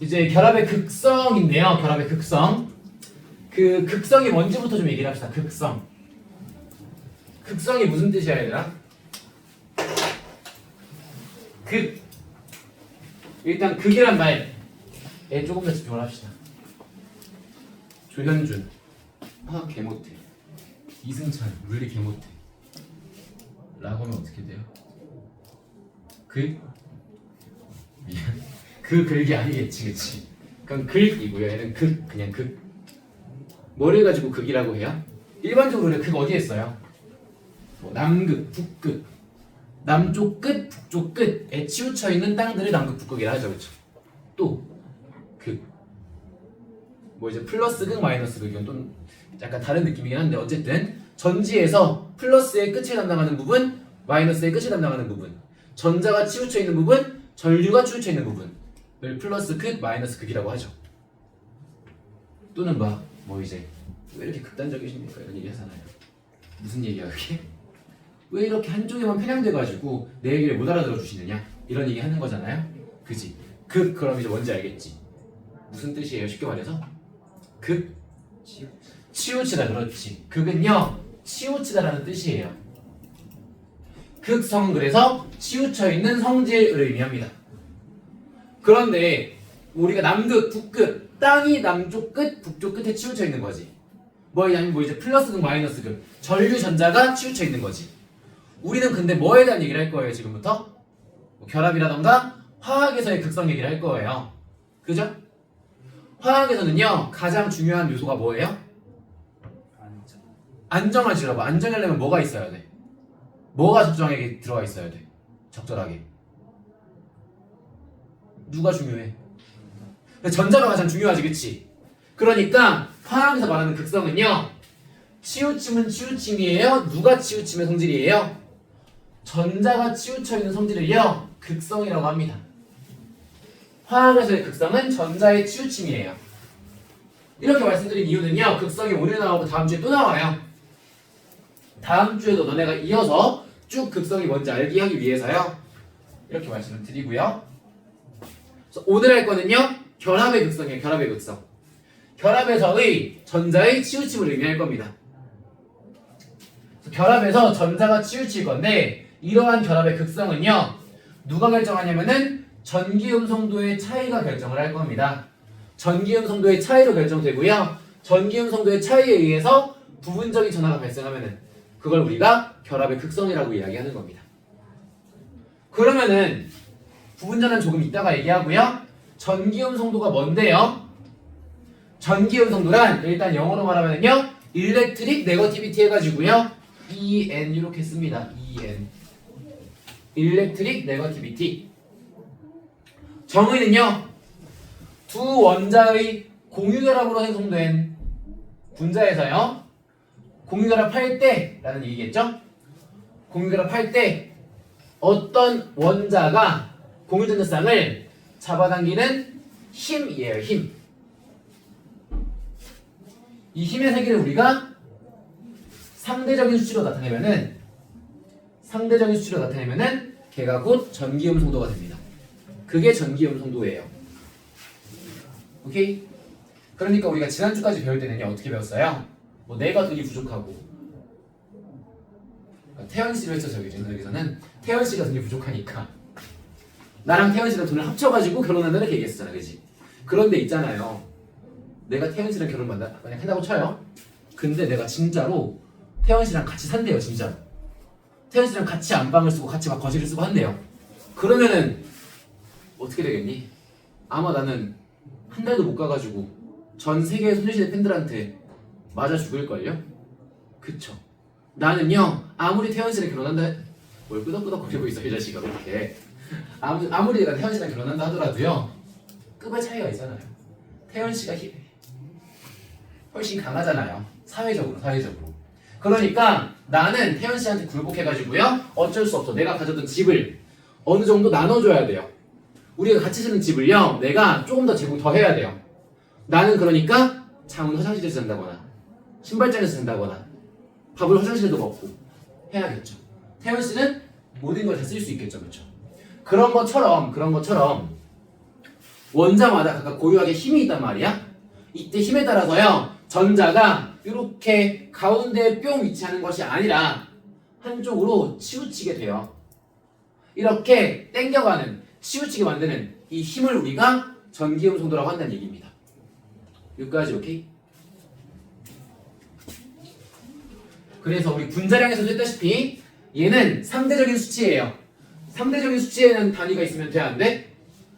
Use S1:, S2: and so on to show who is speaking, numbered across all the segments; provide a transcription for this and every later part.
S1: 이제 결합의 극성인데요. 결합의 극성. 그 극성이 뭔지부터 좀 얘기를 합시다. 극성. 극성이 무슨 뜻이야, 얘들아? 극. 일단 극이란 말에 조금 더 집중을 합시다. 조현준 화학 개 못해. 이승찬 물리 개 못해. 라고 하면 어떻게 돼요? 미안. 그 글이 아니겠지, 그치? 그건 글이고요. 얘는 극, 그냥 극. 뭐를 가지고 극이라고 해요? 일반적으로 우리가 극 어디에 써요? 뭐 남극, 북극. 남쪽 끝, 북쪽 끝에 치우쳐 있는 땅들을 남극, 북극이라 하죠, 그렇죠? 또 극. 뭐 이제 플러스 극, 마이너스 극 이건 또 약간 다른 느낌이긴 한데 어쨌든 전지에서 플러스의 끝을 담당하는 부분, 마이너스의 끝을 담당하는 부분, 전자가 치우쳐 있는 부분, 전류가 치우쳐 있는 부분을 플러스 극, 마이너스 극이라고 하죠. 또는 뭐 이제 왜 이렇게 극단적이십니까? 이런 얘기 하잖아요. 무슨 얘기야 그게? 왜 이렇게 한쪽에만 편향돼가지고 내 얘기를 못 알아들어 주시느냐? 이런 얘기 하는 거잖아요. 그지? 극 그럼 이제 뭔지 알겠지? 무슨 뜻이에요? 쉽게 말해서? 극? 치우치다. 그렇지. 극은요 치우치다라는 뜻이에요. 극성은 그래서 치우쳐 있는 성질을 의미합니다. 그런데 우리가 남극, 북극, 땅이 남쪽 끝, 북쪽 끝에 치우쳐 있는 거지. 뭐냐면 뭐 이제 플러스 극, 마이너스 극, 전류, 전자가 치우쳐 있는 거지. 우리는 근데 뭐에 대한 얘기를 할 거예요 지금부터? 뭐 결합이라던가 화학에서의 극성 얘기를 할 거예요. 그죠? 화학에서는요 가장 중요한 요소가 뭐예요? 안정하지라고. 안정하려면 뭐가 있어야 돼? 뭐가 적정하게 들어가 있어야 돼? 적절하게. 누가 중요해? 전자가 가장 중요하지, 그치? 그러니까 화학에서 말하는 극성은요 치우침은 치우침이에요? 누가 치우침의 성질이에요? 전자가 치우쳐 있는 성질을요 극성이라고 합니다. 화학에서의 극성은 전자의 치우침이에요. 이렇게 말씀드린 이유는요 극성이 오늘 나오고 다음 주에 또 나와요. 다음 주에도 너네가 이어서 쭉 극성이 뭔지 알게 하기 위해서요 이렇게 말씀을 드리고요. 그래서 오늘 할 거는요 결합의 극성이에요. 결합의 극성. 결합에서의 전자의 치우침을 의미할 겁니다. 결합에서 전자가 치우칠 건데 이러한 결합의 극성은요 누가 결정하냐면은 전기음 성도의 차이가 결정을 할 겁니다. 전기음 성도의 차이로 결정되고요. 전기음 성도의 차이에 의해서 부분적인 전하가 발생하면은 그걸 우리가 결합의 극성이라고 이야기하는 겁니다. 그러면은 부분전은 조금 이따가 얘기하고요. 전기음 성도가 뭔데요? 전기음 성도란 일단 영어로 말하면요 일렉트릭 네거티비티 해가지고요 EN 이렇게 씁니다. EN 일렉트릭 네거티비티. 정의는요 두 원자의 공유결합으로 형성된 분자에서요 공유결합할 때라는 얘기겠죠? 공유결합할 때 어떤 원자가 공유전자쌍을 잡아당기는 힘이에요. 힘. 이 힘의 세계를 우리가 상대적인 수치로 나타내면은 걔가 곧 전기음 성도가 됩니다. 그게 전기음 성도예요. 오케이? 그러니까 우리가 지난주까지 배울 때는요 어떻게 배웠어요? 뭐 내가 돈이 부족하고 태연 씨로 했죠. 여기서는 태연 씨가 돈이 부족하니까 나랑 태연 씨랑 돈을 합쳐가지고 결혼한다 이렇게 얘기했었잖아, 그지? 그런데 있잖아요. 내가 태연 씨랑 결혼 만약 한다고 쳐요. 근데 내가 진짜로 태연 씨랑 같이 산대요, 진짜. 태연 씨랑 같이 안방을 쓰고 같이 막 거실을 쓰고 한대요. 그러면은 어떻게 되겠니? 아마 나는 한 달도 못 가가지고 전 세계 소녀시대 팬들한테 맞아 죽을걸요? 그쵸? 나는요 아무리 태연 씨랑 결혼한다 뭘 끄덕끄덕거리고 있어 이 자식아 그렇게 아무리 내가 태연 씨랑 결혼한다 하더라도요 급의 차이가 있잖아요. 태연 씨가 훨씬 강하잖아요. 사회적으로. 그러니까 나는 태연 씨한테 굴복해가지고요 어쩔 수 없어. 내가 가졌던 집을 어느 정도 나눠줘야 돼요. 우리가 같이 사는 집을요 내가 조금 더 제공 더 해야 돼요. 나는 그러니까 잠은 화장실에서 잔다거나 신발장에서 잔다거나 밥을 화장실에도 먹고 해야겠죠. 태연 씨는 모든 걸 다 쓸 수 있겠죠, 그렇죠? 그런 것처럼 원자마다 각각 고유하게 힘이 있단 말이야. 이때 힘에 따라서요 전자가 이렇게 가운데에 뿅 위치하는 것이 아니라 한쪽으로 치우치게 돼요. 이렇게 당겨가는, 치우치게 만드는 이 힘을 우리가 전기음 송도라고 한다는 얘기입니다. 여기까지 오케이? 그래서 우리 분자량에서도 했다시피 얘는 상대적인 수치예요. 상대적인 수치에는 단위가 있으면 돼, 안 돼?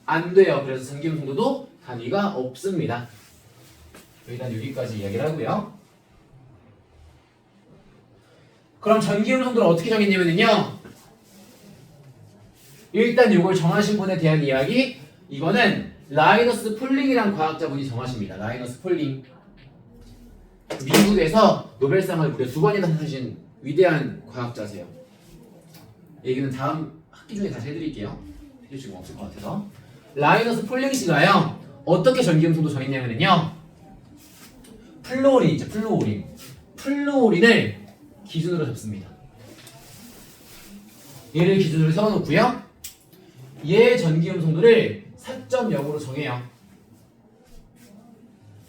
S1: 안 돼요. 그래서 전기음 송도도 단위가 없습니다. 일단 여기까지 이야기를 하고요. 그럼 전기음 송도를 어떻게 정했냐면요. 일단 이걸 정하신 분에 대한 이야기, 이거는 라이너스 폴링이란 과학자분이 정하십니다. 라이너스 폴링. 미국에서 노벨상을 무려 2번이나 타신 위대한 과학자세요. 얘기는 다음 학기 중에 다시 해드릴게요. 해줄 수가 없을 것 같아서. 라이너스 폴링 씨가요 어떻게 전기음 송도 정했냐면요, 플루오린 있죠, 플루오린을 기준으로 잡습니다. 얘를 기준으로 세워놓고요, 얘 전기음 송도를 4.0으로 정해요.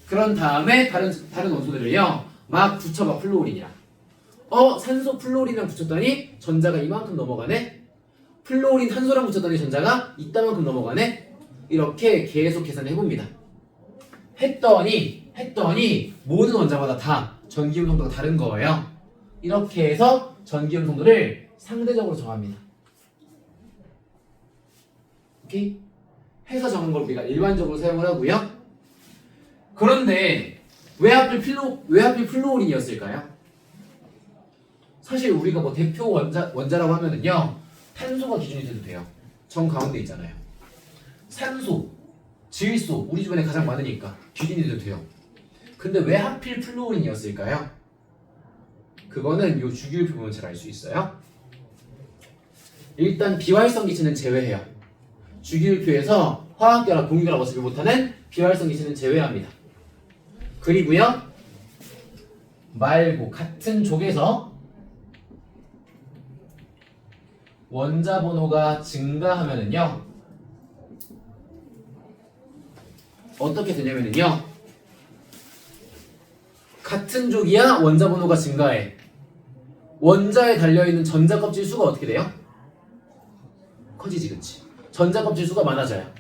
S1: 그런 다음에 다른 원소들을요 막 붙여봐. 플루오린이랑 산소 플루오린이랑 붙였더니 전자가 이만큼 넘어가네. 플루오린 탄소랑 붙였더니 전자가 이따만큼 넘어가네. 이렇게 계속 계산을 해봅니다. 했더니 모든 원자마다 다 전기음 송도가 다른 거예요. 이렇게 해서 전기음 송도를 상대적으로 정합니다. 오케이? 해서 정한 걸 우리가 일반적으로 사용을 하고요. 그런데 왜 하필 플루오린이었을까요? 사실 우리가 뭐 대표 원자라고 하면은요 탄소가 기준이 돼도 돼요. 정 가운데 있잖아요. 산소, 질소, 우리 주변에 가장 많으니까 기준이 돼도 돼요. 근데 왜 하필 플루오린이었을까요? 그거는 요 주기율표 보면 잘 알 수 있어요. 일단 비활성 기체는 제외해요. 주기율표에서 화학결합, 공유결합 어차피 못하는 비활성 기체는 제외합니다. 그리고요 말고 같은 족에서 원자 번호가 증가하면은요 어떻게 되냐면은요, 같은 족이야 원자 번호가 증가해. 원자에 달려있는 전자 껍질 수가 어떻게 돼요? 커지지, 그치? 전자 껍질 수가 많아져요.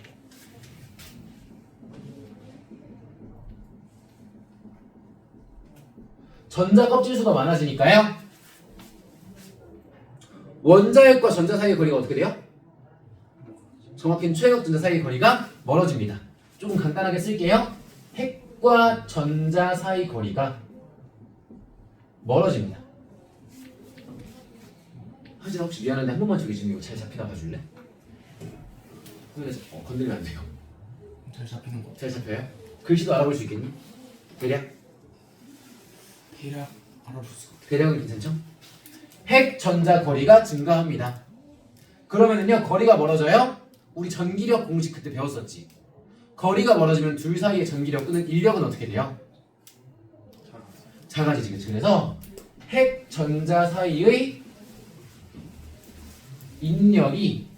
S1: 전자 껍질 수가 많아지니까요 원자핵과 전자 사이의 거리가 어떻게 돼요? 정확히는 최역 전자 사이의 거리가 멀어집니다. 조금 간단하게 쓸게요. 핵과 전자 사이 거리가 멀어집니다. 하진아 혹시 미안한데 한 번만 저기 지금 이거 잘 잡히나 봐줄래? 건들면 안 돼요.
S2: 잘 잡히는 거.
S1: 잘 잡혀요? 글씨도 알아볼 수 있겠니? 대략
S2: 알아볼 수 있어.
S1: 대략은 괜찮죠? 핵 전자 거리가 증가합니다. 그러면은요 거리가 멀어져요. 우리 전기력 공식 그때 배웠었지. 거리가 멀어지면 둘 사이의 전기력 또는 인력은 어떻게 돼요? 작아지지. 그치? 그래서 핵 전자 사이의 인력이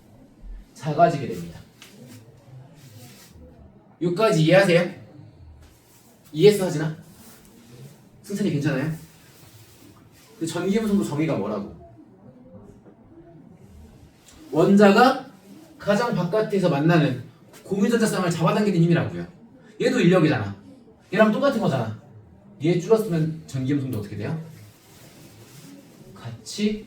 S1: 작아지게 됩니다. 여기까지 이해하세요? 이해했어 하진아? 승찬이 괜찮아요? 근데 전기음 송도 정의가 뭐라고? 원자가 가장 바깥에서 만나는 공유전자쌍을 잡아당기는 힘이라고요. 얘도 인력이잖아. 얘랑 똑같은 거잖아. 얘 줄었으면 전기음 송도 어떻게 돼요? 같이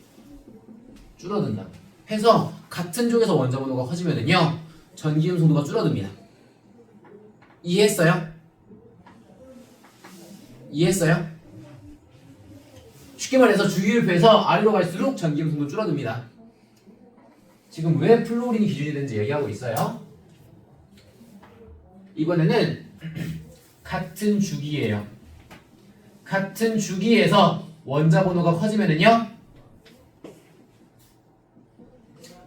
S1: 줄어든다. 해서 같은 쪽에서 원자 번호가 커지면은요 전기음 송도가 줄어듭니다. 이해했어요? 이해했어요? 쉽게 말해서 주기율표에서 아래로 갈수록 전기음 송도 줄어듭니다. 지금 왜 플루오린이 기준이 되는지 얘기하고 있어요. 이번에는 같은 주기예요. 같은 주기에서 원자 번호가 커지면은요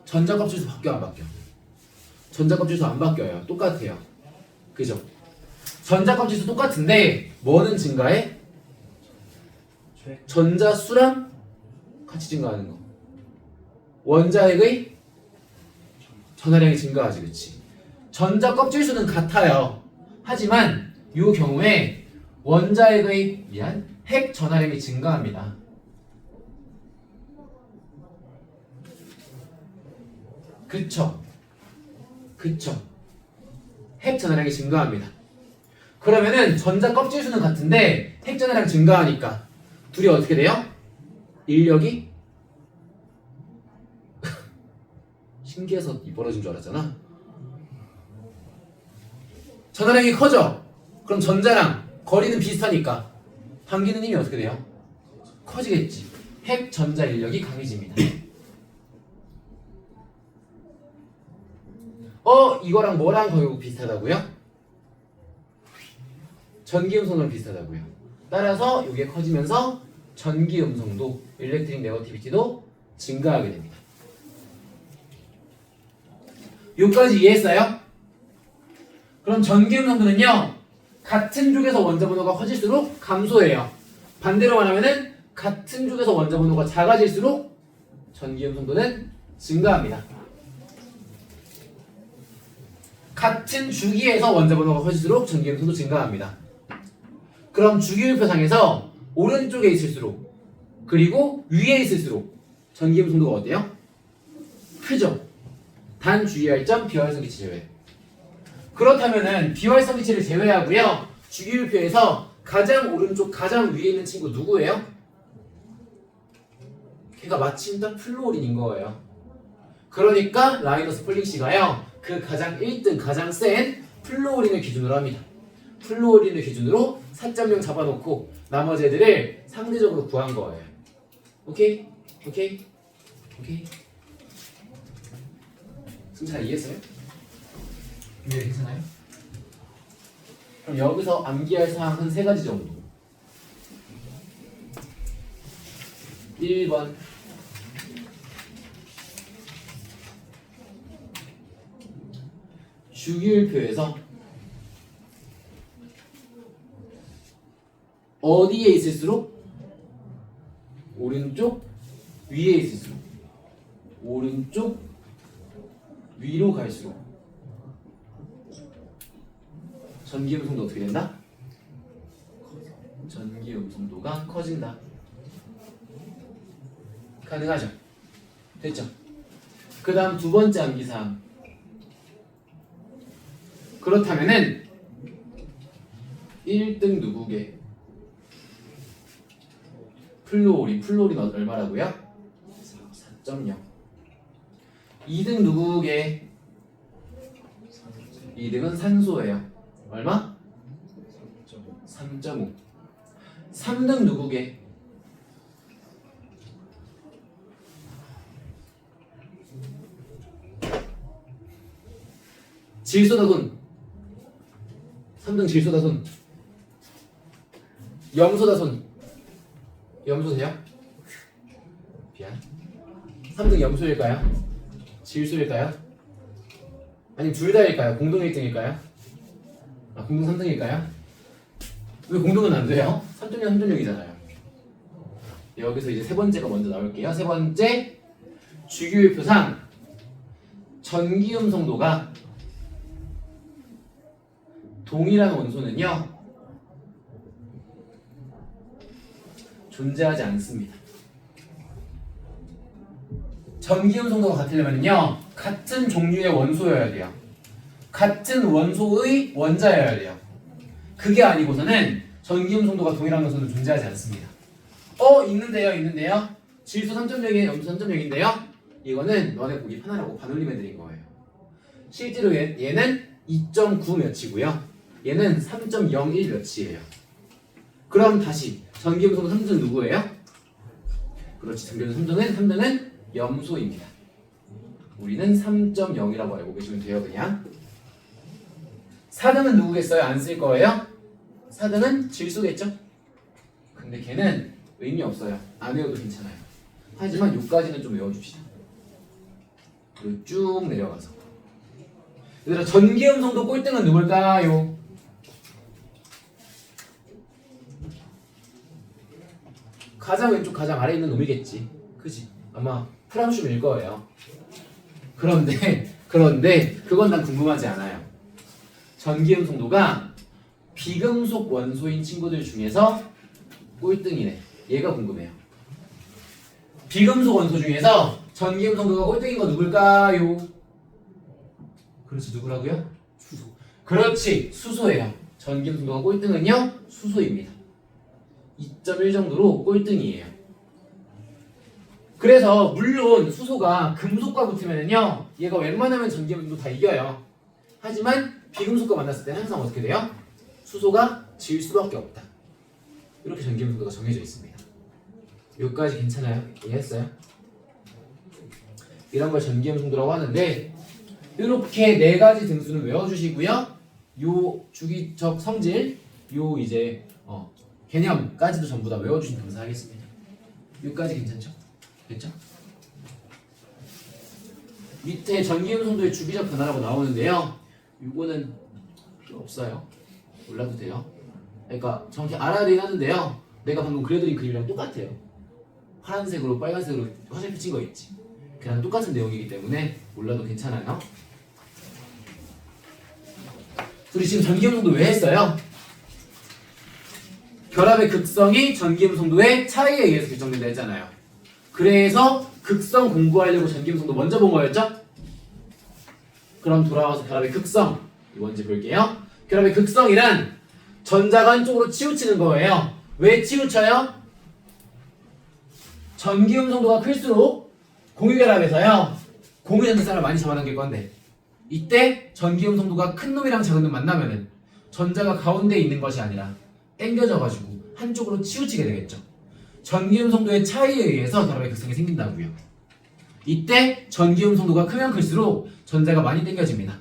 S1: 전자 껍질수 바뀌어 안 바뀌어? 전자 껍질수 안 바뀌어요. 똑같아요. 그죠? 전자 껍질수 똑같은데 뭐는 증가해? 전자 수랑 같이 증가하는 거. 원자핵의 전하량이 증가하지, 그치? 전자 껍질 수는 같아요. 하지만 이 경우에 원자핵의 핵 전하량이 증가합니다. 그쵸? 핵 전하량이 증가합니다. 그러면은 전자 껍질 수는 같은데 핵 전하량 증가하니까 둘이 어떻게 돼요? 인력이 신기해서 이 벌어진 줄 알았잖아. 전하량이 커져. 그럼 전자랑 거리는 비슷하니까 당기는 힘이 어떻게 돼요? 커지겠지. 핵 전자 인력이 강해집니다. 이거랑 뭐랑 결국 비슷하다고요? 전기음성도랑 비슷하다고요. 따라서 이게 커지면서 전기음성도, 일렉트릭 네거티비티도 증가하게 됩니다. 여기까지 이해했어요? 그럼 전기음성도는요, 같은 쪽에서 원자 번호가 커질수록 감소해요. 반대로 말하면은 같은 쪽에서 원자 번호가 작아질수록 전기음성도는 증가합니다. 같은 주기에서 원자 번호가 커질수록 전기음성도 증가합니다. 그럼 주기율표상에서 오른쪽에 있을수록 그리고 위에 있을수록 전기음성도가 어때요? 크죠? 단 주의할 점 비활성기체 제외. 그렇다면은 비활성기체를 제외하고요. 주기율표에서 가장 오른쪽 가장 위에 있는 친구 누구예요? 걔가 마침 딱 플루오린인 거예요. 그러니까 라이너스 폴링씨가요. 그 가장 1등 가장 센 플루오린을 기준으로 합니다. 플루오린을 기준으로 4.0 잡아놓고 나머지 애들을 상대적으로 구한 거예요. 오케이? 승찬아 이해했어요? 네, 괜찮아요? 그럼 여기서 암기할 사항은 3가지 정도. 1번 주기율표에서 어디에 있을수록 오른쪽 위에 있을수록 오른쪽 위로 갈수록 전기음성도 어떻게 된다? 전기음성도가 커진다. 가능하죠? 됐죠? 그 다음 두 번째 암기사항. 그렇다면은 1등 누구게? 플루오린 얼마라고요? 4.0. 2등 누구게? 2등은 산소예요. 얼마? 3.5. 3등 누구게? 질소다손. 3등 질소다손. 염소다손. 염소세요? 미안. 3등 염소일까요? 질소일까요? 아니면 둘 다일까요? 공동 1등일까요? 공동 3등일까요? 왜 공동은 안 돼요? 3.0, 3.0이잖아요. 여기서 이제 세 번째가 먼저 나올게요. 세 번째, 주기율표상 전기음성도가 동일한 원소는요 존재하지 않습니다. 전기음성도가 같으려면요 같은 종류의 원소여야 돼요. 같은 원소의 원자여야 돼요. 그게 아니고서는 전기음성도가 동일한 원소는 존재하지 않습니다. 있는데요. 질소 3.0에 염소 3.0인데요. 이거는 너네 보기 편하라고 반올림 해드린 거예요. 실제로 얘는 2.9 몇이고요. 얘는 3.01 몇이에요. 그럼 다시 전기음성도 3등은 누구예요? 그렇지, 전기음성도 3등은 염소입니다. 우리는 3.0이라고 알고 계시면 돼요. 그냥 4등은 누구겠어요? 안 쓸 거예요? 4등은 질소겠죠? 근데 걔는 의미 없어요. 안 외워도 괜찮아요. 하지만 요까지는 좀 외워줍시다. 그리고 쭉 내려가서 얘들아 전기음성도 꼴등은 누굴까요? 가장 왼쪽 가장 아래에 있는 놈이겠지. 그지? 아마 프랑슘일 거예요. 그런데 그건 난 궁금하지 않아요. 전기음 송도가 비금속 원소인 친구들 중에서 꼴등이네. 얘가 궁금해요. 비금속 원소 중에서 전기음 송도가 꼴등인 거 누굴까요? 그렇지, 누구라고요?
S2: 수소.
S1: 그렇지, 수소예요. 전기음 송도가 꼴등은요, 수소입니다. 2.1 정도로 꼴등이에요. 그래서 물론 수소가 금속과 붙으면은요, 얘가 웬만하면 전기음도 다 이겨요. 하지만 비금속과 만났을 때 항상 어떻게 돼요? 수소가 질 수밖에 없다. 이렇게 전기음 송도가 정해져 있습니다. 여기까지 괜찮아요? 이해했어요? 이런 걸 전기음 송도라고 하는데, 이렇게 네 가지 등수는 외워주시고요. 요 주기적 성질, 요 이제 개념까지도 전부 다 외워주시면 감사하겠습니다. 여기까지 괜찮죠? 됐죠? 밑에 전기음 송도의 주기적 변화라고 나오는데요. 요거는 필요 없어요. 몰라도 돼요. 그러니까 정확히 알아야 되긴 하는데요. 내가 방금 그려드린 그림이랑 똑같아요. 파란색으로 빨간색으로 화살표 친 거 있지. 그냥 똑같은 내용이기 때문에 몰라도 괜찮아요. 우리 지금 전기음 송도 왜 했어요? 결합의 극성이 전기음 송도의 차이에 의해서 결정된다 했잖아요. 그래서 극성 공부하려고 전기음 송도 먼저 본 거였죠? 그럼 돌아와서 결합의 극성 뭔지 볼게요. 결합의 극성이란 전자가 한쪽으로 치우치는 거예요. 왜 치우쳐요? 전기음 송도가 클수록 공유결합에서요, 공유전자쌍을 많이 잡아당길 건데, 이때 전기음 송도가 큰 놈이랑 작은 놈 만나면은 전자가 가운데에 있는 것이 아니라 당겨져가지고 한쪽으로 치우치게 되겠죠. 전기음 송도의 차이에 의해서 결합의 극성이 생긴다고요. 이때 전기음 송도가 크면 클수록 전자가 많이 당겨집니다.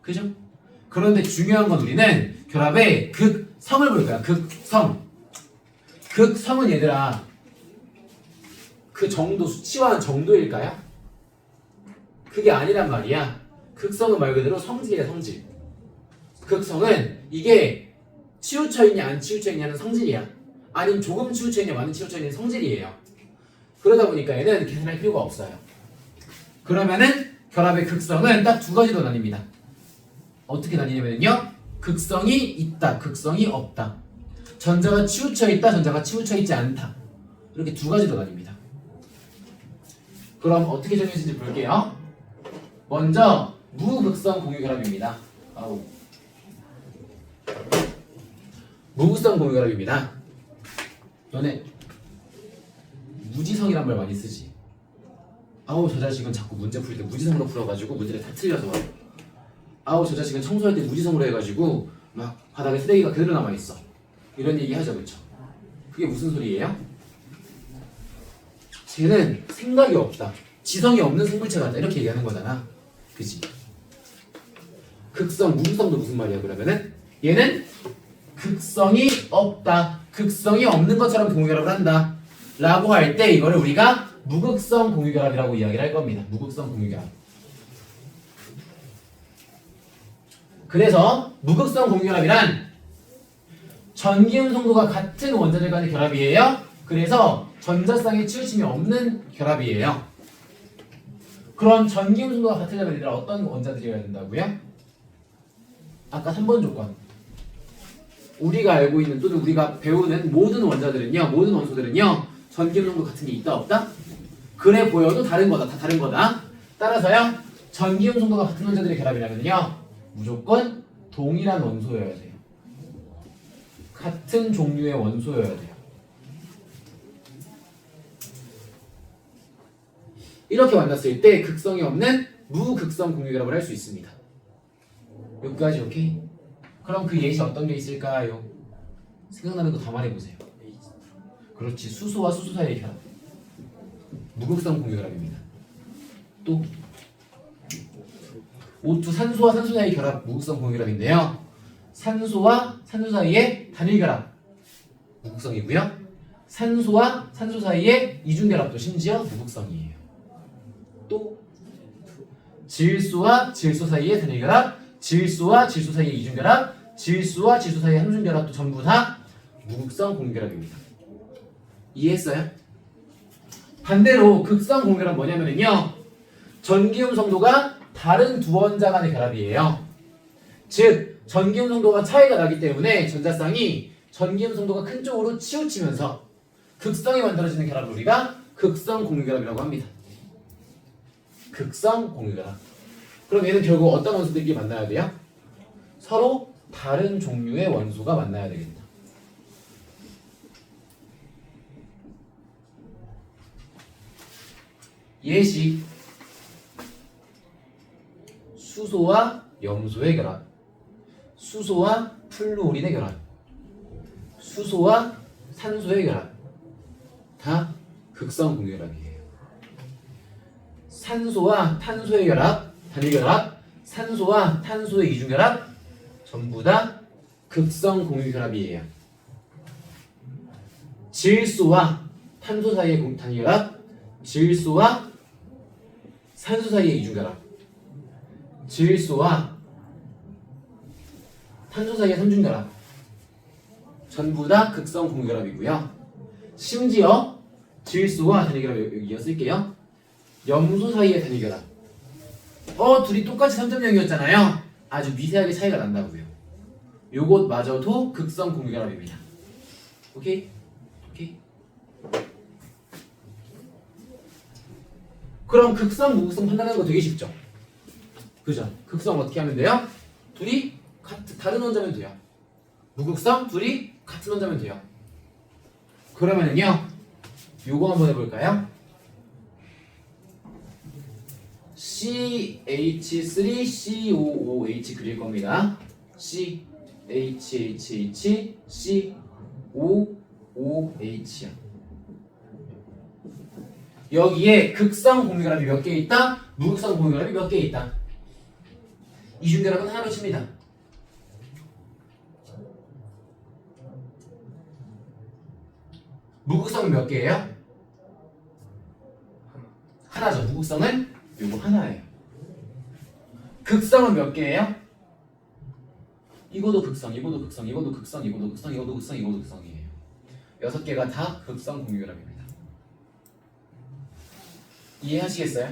S1: 그죠? 그런데 중요한 건 우리는 결합의 극성을 볼 거야. 극성. 극성은 얘들아, 그 정도, 수치화한 정도일까요? 그게 아니란 말이야. 극성은 말 그대로 성질이야, 성질. 극성은 이게 치우쳐 있냐 안 치우쳐 있냐는 성질이야. 아니면 조금 치우쳐 있냐 많이 치우쳐 있는 성질이에요. 그러다 보니까 얘는 계산할 필요가 없어요. 그러면은 결합의 극성은 딱 두 가지로 나뉩니다. 어떻게 나뉘냐면요, 극성이 있다, 극성이 없다. 전자가 치우쳐 있다, 전자가 치우쳐 있지 않다. 이렇게 두 가지로 나뉩니다. 그럼 어떻게 정해지는지 볼게요. 먼저 무극성 공유결합입니다. 무극성 공유결합입니다. 너네 무지성이란 말 많이 쓰지? 저 자식은 자꾸 문제 풀 때 무지성으로 풀어가지고 문제를 다 틀려서, 저 자식은 청소할 때 무지성으로 해가지고 막 바닥에 쓰레기가 그대로 남아있어. 이런 얘기 하죠, 그쵸? 그게 무슨 소리예요? 쟤는 생각이 없다, 지성이 없는 생물체 같다, 이렇게 얘기하는 거잖아. 그치? 극성, 무극성도 무슨 말이야 그러면은? 얘는 극성이 없다, 극성이 없는 것처럼 공유결합을 한다 라고 할 때 이거를 우리가 무극성 공유결합이라고 이야기를 할 겁니다. 무극성 공유결합. 그래서 무극성 공유결합이란 전기음 송도가 같은 원자들 간의 결합이에요. 그래서 전자쌍의 치우침이 없는 결합이에요. 그럼 전기음 송도가 같으려면 얘들아 어떤 원자들이어야 된다고요? 아까 3번 조건. 우리가 알고 있는 또는 우리가 배우는 모든 원자들은요, 모든 원소들은요, 전기음 송도 같은 게 있다 없다? 그래 보여도 다른 거다, 다 다른 거다. 따라서요, 전기음 송도가 같은 원자들의 결합이라면요, 무조건 동일한 원소여야 돼요. 같은 종류의 원소여야 돼요. 이렇게 만났을 때 극성이 없는 무극성 공유결합을 할 수 있습니다. 여기까지 오케이? 그럼 그 예시 어떤 게 있을까요? 생각나는 거 다 말해보세요. 그렇지, 수소와 수소 사이의 결합, 무극성 공유결합입니다. 또 O2 산소와 산소 사이의 결합, 무극성 공유결합인데요, 산소와 산소 사이의 단일결합, 무극성이고요, 산소와 산소 사이의 이중결합도 심지어 무극성이에요. 또 질소와 질소 사이의 단일결합, 질소와 질소 사이의 이중결합, 질소와 질소 사이의 함중결합도 전부 다 무극성 공유결합입니다. 이해했어요? 반대로 극성 공유결합 뭐냐면요, 전기음 송도가 다른 두 원자 간의 결합이에요. 즉 전기음 성도가 차이가 나기 때문에 전자쌍이 전기음 성도가 큰 쪽으로 치우치면서 극성이 만들어지는 결합을 우리가 극성 공유결합이라고 합니다. 극성 공유결합. 그럼 얘는 결국 어떤 원소들끼리 만나야 돼요? 서로 다른 종류의 원소가 만나야 되겠다. 예시 수소와 염소의 결합, 수소와 플루오린의 결합, 수소와 산소의 결합, 다 극성 공유결합이에요. 산소와 탄소의 결합, 단일결합, 산소와 탄소의 이중결합, 전부 다 극성 공유결합이에요. 질소와 탄소 사이의 단일결합, 질소와 산소 사이의 이중결합, 질소와 탄소 사이의 삼중결합, 전부 다 극성 공유결합이고요. 심지어 질소와 단일결합 여기 쓸게요. 염소 사이의 단일결합. 둘이 똑같이 3.0이었잖아요. 아주 미세하게 차이가 난다고요. 요것마저도 극성 공유결합입니다. 오케이? 오케이? 그럼 극성, 무극성 판단하는 거 되게 쉽죠? 그죠? 극성 어떻게 하면 돼요? 둘이 다른 원자면 돼요. 무극성, 둘이 같은 원자면 돼요. 그러면은요, 요거 한번 해볼까요? CH3COOH 그릴 겁니다. CHHHCOOH요. 여기에 극성 공유결합이 몇 개 있다? 무극성 공유결합이 몇 개 있다? 이중결합은 하나로 칩니다. 무극성은 몇 개예요? 하나죠. 무극성은 요거 하나예요. 극성은 몇 개예요? 이거도 극성, 이거도 극성, 이거도 극성, 이거도 극성, 이거도 극성, 이거도 극성이에요. 6개가 다 극성 공유결합입니다. 이해하시겠어요?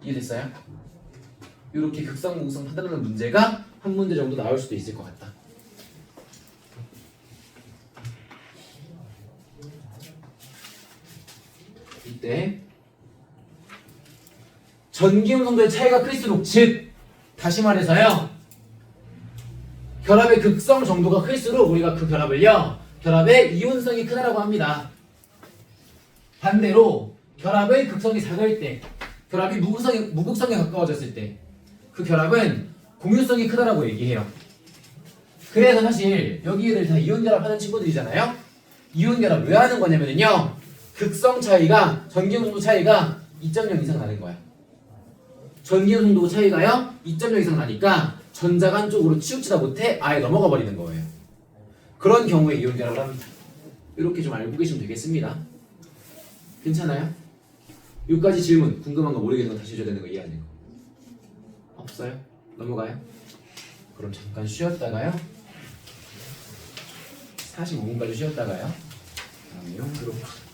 S1: 이해됐어요? 이렇게 극성, 무극성 판단하는 문제가 한 문제 정도 나올 수도 있을 것 같다. 이때 전기음 성도의 차이가 클수록, 즉 다시 말해서요, 결합의 극성 정도가 클수록 우리가 그 결합을요, 결합의 이온성이 크다라고 합니다. 반대로 결합의 극성이 작을 때, 결합이 무극성에 가까워졌을 때 그 결합은 공유성이 크다라고 얘기해요. 그래서 사실 여기들 다 이온 결합하는 친구들이잖아요. 이온 결합 왜 하는 거냐면요, 극성 차이가, 전기음 성도 차이가 2.0 이상 나는 거야. 전기음 성도 차이가요 2.0 이상 나니까 전자가 한쪽으로 치우치다 못해 아예 넘어가 버리는 거예요. 그런 경우에 이온 결합을 합니다. 이렇게 좀 알고 계시면 되겠습니다. 괜찮아요? 여기까지 질문, 궁금한 거 모르겠는 거 다시 줘야 되는 거 이해하는 거 없어요? 넘어가요? 그럼 잠깐 쉬었다가요, 45분까지 쉬었다가요, 다음 내용 들어봅시다.